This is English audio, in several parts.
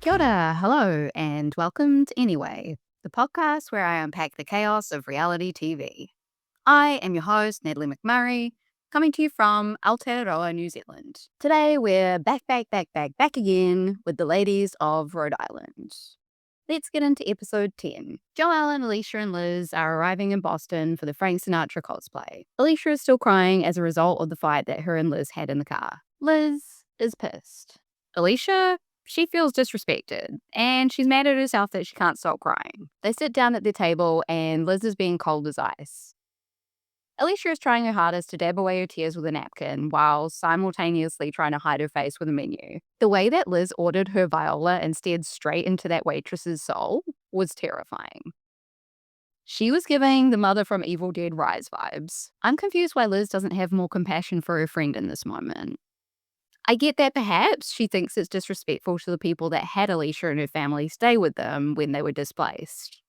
Kia ora, hello, and welcome to Anyway, the podcast where I unpack the chaos of reality TV. I am your host, Natalie McMurray, coming to you from Aotearoa, New Zealand. Today we're back again with the ladies of Rhode Island. Let's get into episode 10. Joellen, Alicia, and Liz are arriving in Boston for the Frank Sinatra cosplay. Alicia is still crying as a result of the fight that her and Liz had in the car. Liz is pissed. Alicia, she feels disrespected, and she's mad at herself that she can't stop crying. They sit down at their table, and Liz is being cold as ice. Alicia is trying her hardest to dab away her tears with a napkin while simultaneously trying to hide her face with a menu. The way that Liz ordered her viola and stared straight into that waitress's soul was terrifying. She was giving the mother from Evil Dead Rise vibes. I'm confused why Liz doesn't have more compassion for her friend in this moment. I get that perhaps she thinks it's disrespectful to the people that had Alicia and her family stay with them when they were displaced.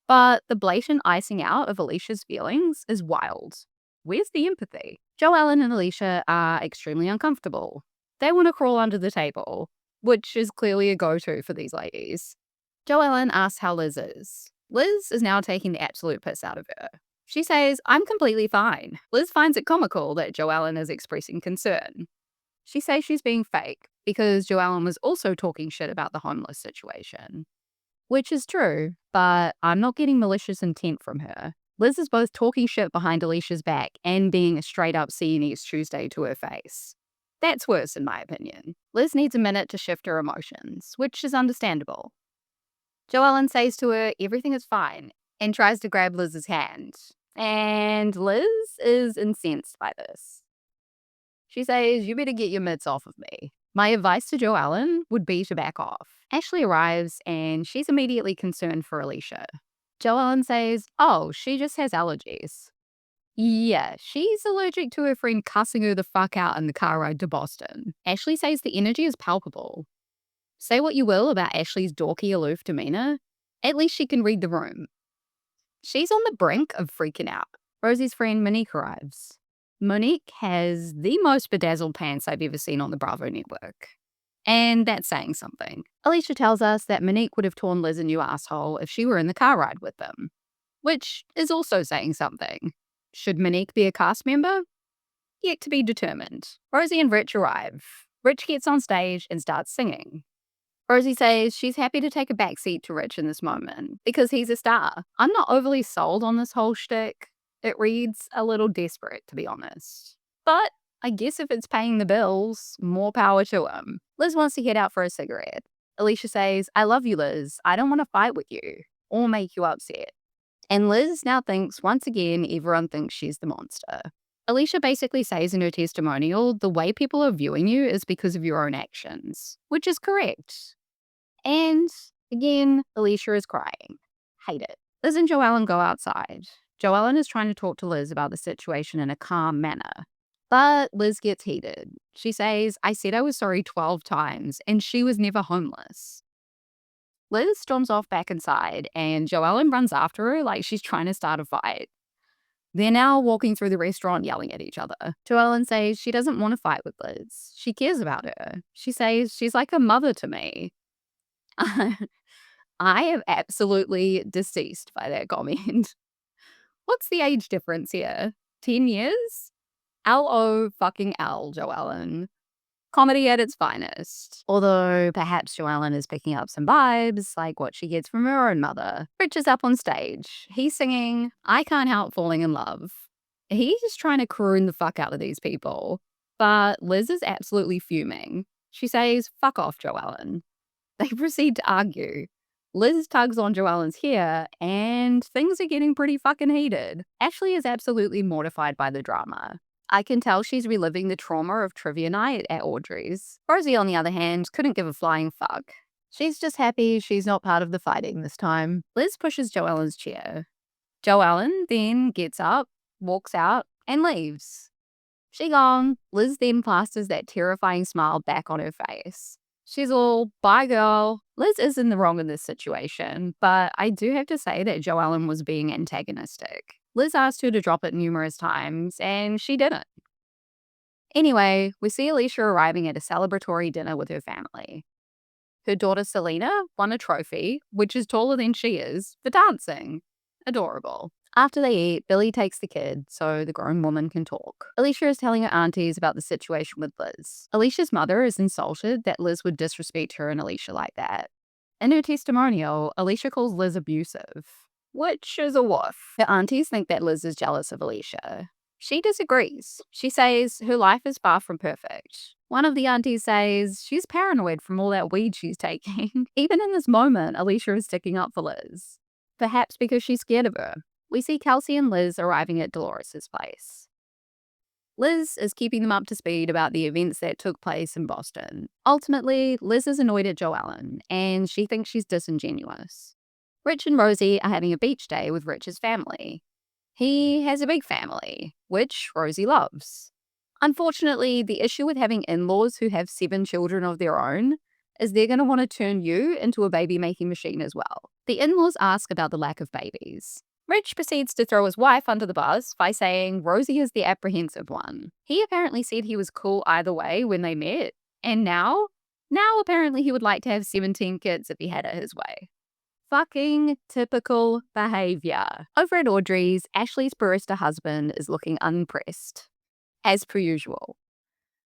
But the blatant icing out of Alicia's feelings is wild. Where's the empathy? Joellen and Alicia are extremely uncomfortable. They want to crawl under the table, which is clearly a go-to for these ladies. Joellen asks how Liz is. Liz is now taking the absolute piss out of her. She says, "I'm completely fine." Liz finds it comical that Joellen is expressing concern. She says she's being fake because Joellen was also talking shit about the homeless situation. Which is true, but I'm not getting malicious intent from her. Liz is both talking shit behind Alicia's back and being a straight up see you next Tuesday to her face. That's worse in my opinion. Liz needs a minute to shift her emotions, which is understandable. Joellen says to her everything is fine and tries to grab Liz's hand. And Liz is incensed by this. She says, "You better get your mitts off of me." My advice to Joellen would be to back off. Ashley arrives and she's immediately concerned for Alicia. Joellen says, "Oh, she just has allergies." Yeah, she's allergic to her friend cussing her the fuck out in the car ride to Boston. Ashley says the energy is palpable. Say what you will about Ashley's dorky, aloof demeanor, at least she can read the room. She's on the brink of freaking out. Rosie's friend Monique arrives. Monique has the most bedazzled pants I've ever seen on the Bravo network. And that's saying something. Alicia tells us that Monique would have torn Liz a new asshole if she were in the car ride with them. Which is also saying something. Should Monique be a cast member? Yet to be determined. Rosie and Rich arrive. Rich gets on stage and starts singing. Rosie says she's happy to take a backseat to Rich in this moment because he's a star. I'm not overly sold on this whole shtick. It reads a little desperate, to be honest. But I guess if it's paying the bills, more power to him. Liz wants to head out for a cigarette. Alicia says, "I love you, Liz. I don't want to fight with you or make you upset." And Liz now thinks, once again, everyone thinks she's the monster. Alicia basically says in her testimonial, the way people are viewing you is because of your own actions, which is correct. And again, Alicia is crying. Hate it. Liz and Joellen go outside. Joellen is trying to talk to Liz about the situation in a calm manner. But Liz gets heated. She says, "I said I was sorry 12 times, and she was never homeless." Liz storms off back inside, and Joellen runs after her like she's trying to start a fight. They're now walking through the restaurant yelling at each other. Joellen says she doesn't want to fight with Liz. She cares about her. She says she's like a mother to me. I am absolutely deceased by that comment. What's the age difference here? 10 years? L-O fucking L, Joellen. Comedy at its finest. Although perhaps Joellen is picking up some vibes, like what she gets from her own mother. Rich is up on stage. He's singing, "I Can't Help Falling in Love." He's just trying to croon the fuck out of these people. But Liz is absolutely fuming. She says, "Fuck off, Joellen." They proceed to argue. Liz tugs on Joellen's hair, and things are getting pretty fucking heated. Ashley is absolutely mortified by the drama. I can tell she's reliving the trauma of trivia night at Audrey's. Rosie, on the other hand, couldn't give a flying fuck. She's just happy she's not part of the fighting this time. Liz pushes Joellen's chair. Joellen then gets up, walks out, and leaves. She gone. Liz then plasters that terrifying smile back on her face. She's all, "Bye, girl." Liz is in the wrong in this situation, but I do have to say that Joellen was being antagonistic. Liz asked her to drop it numerous times, and she didn't. Anyway, we see Alicia arriving at a celebratory dinner with her family. Her daughter Selena won a trophy, which is taller than she is, for dancing. Adorable. After they eat, Billy takes the kid so the grown woman can talk. Alicia is telling her aunties about the situation with Liz. Alicia's mother is insulted that Liz would disrespect her and Alicia like that. In her testimonial, Alicia calls Liz abusive, which is a woof. Her aunties think that Liz is jealous of Alicia. She disagrees. She says her life is far from perfect. One of the aunties says she's paranoid from all that weed she's taking. Even in this moment, Alicia is sticking up for Liz. Perhaps because she's scared of her. We see Kelsey and Liz arriving at Dolores' place. Liz is keeping them up to speed about the events that took place in Boston. Ultimately, Liz is annoyed at Joellen, and she thinks she's disingenuous. Rich and Rosie are having a beach day with Rich's family. He has a big family, which Rosie loves. Unfortunately, the issue with having in-laws who have 7 children of their own is they're going to want to turn you into a baby-making machine as well. The in-laws ask about the lack of babies. Rich proceeds to throw his wife under the bus by saying Rosie is the apprehensive one. He apparently said he was cool either way when they met, and now apparently he would like to have 17 kids if he had it his way. Fucking typical behavior. Over at Audrey's, Ashley's barista husband is looking unimpressed, as per usual.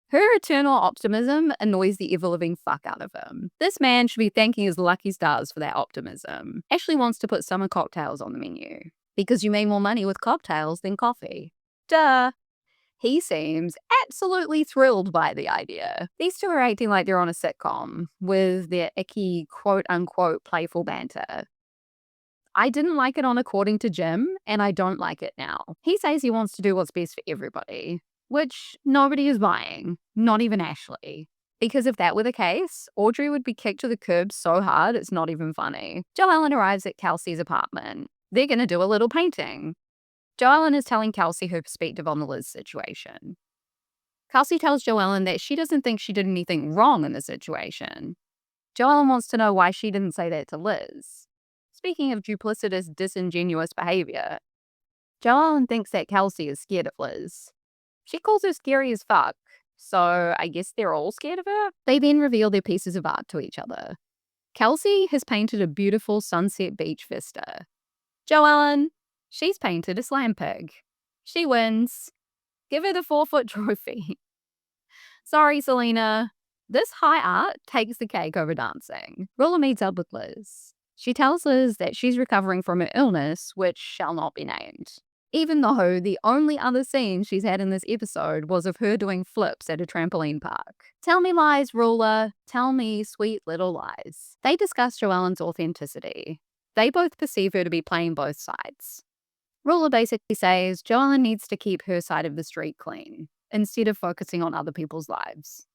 Her eternal optimism annoys the ever-living fuck out of him. This man should be thanking his lucky stars for that optimism. Ashley wants to put summer cocktails on the menu, because you make more money with cocktails than coffee. Duh. He seems absolutely thrilled by the idea. These two are acting like they're on a sitcom, with their icky, quote-unquote, playful banter. I didn't like it on According to Jim, and I don't like it now. He says he wants to do what's best for everybody, which nobody is buying, not even Ashley. Because if that were the case, Audrey would be kicked to the curb so hard it's not even funny. Joellen arrives at Kelsey's apartment. They're going to do a little painting. Joellen is telling Kelsey her perspective on the Liz situation. Kelsey tells Joellen that she doesn't think she did anything wrong in the situation. Joellen wants to know why she didn't say that to Liz. Speaking of duplicitous, disingenuous behavior, Joellen thinks that Kelsey is scared of Liz. She calls her scary as fuck, so I guess they're all scared of her. They then reveal their pieces of art to each other. Kelsey has painted a beautiful sunset beach vista. Joellen, she's painted a slam pig. She wins. Give her the 4-foot trophy. Sorry, Selena. This high art takes the cake over dancing. Rula meets up with Liz. She tells Liz that she's recovering from her illness, which shall not be named. Even though the only other scene she's had in this episode was of her doing flips at a trampoline park. Tell me lies, Rula. Tell me sweet little lies. They discuss Joellen's authenticity. They both perceive her to be playing both sides. Rula basically says Joellen needs to keep her side of the street clean, instead of focusing on other people's lives.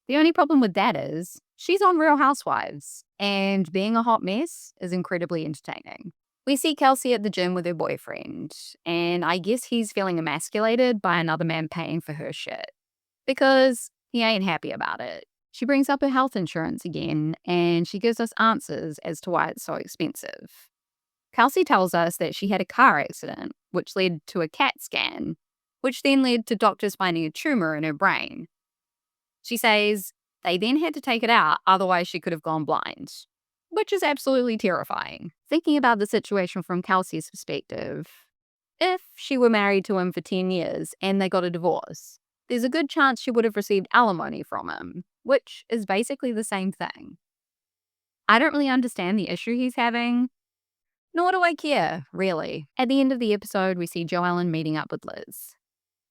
The only problem with that is she's on Real Housewives, and being a hot mess is incredibly entertaining. We see Kelsey at the gym with her boyfriend, and I guess he's feeling emasculated by another man paying for her shit, because he ain't happy about it. She brings up her health insurance again, and she gives us answers as to why it's so expensive. Kelsey tells us that she had a car accident, which led to a CAT scan, which then led to doctors finding a tumor in her brain. She says they then had to take it out, otherwise she could have gone blind, which is absolutely terrifying. Thinking about the situation from Kelsey's perspective, if she were married to him for 10 years and they got a divorce, there's a good chance she would have received alimony from him, which is basically the same thing. I don't really understand the issue he's having, nor do I care, really. At the end of the episode, we see Joellen meeting up with Liz.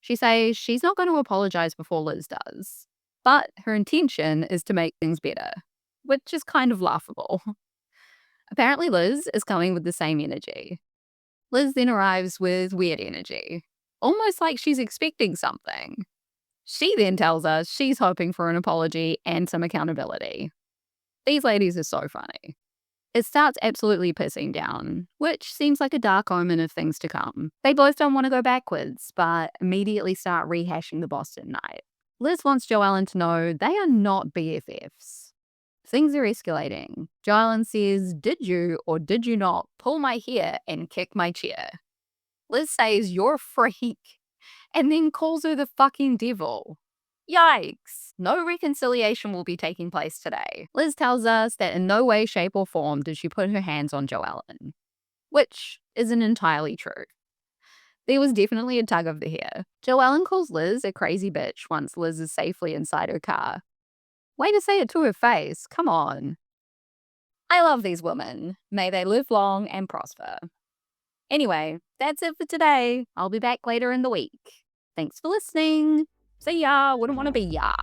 She says she's not going to apologize before Liz does, but her intention is to make things better, which is kind of laughable. Apparently Liz is coming with the same energy. Liz then arrives with weird energy, almost like she's expecting something. She then tells us she's hoping for an apology and some accountability. These ladies are so funny. It starts absolutely pissing down, which seems like a dark omen of things to come. They both don't want to go backwards, but immediately start rehashing the Boston night. Liz wants Joellen to know they are not BFFs. Things are escalating. Joellen says, "Did you or did you not pull my hair and kick my chair?" Liz says, "You're a freak. and then calls her the fucking devil. Yikes. No reconciliation will be taking place today. Liz tells us that in no way, shape, or form did she put her hands on Joellen, which isn't entirely true. There was definitely a tug of the hair. Joellen calls Liz a crazy bitch once Liz is safely inside her car. Way to say it to her face, come on. I love these women. May they live long and prosper. Anyway, that's it for today. I'll be back later in the week. Thanks for listening. See ya. Wouldn't want to be ya.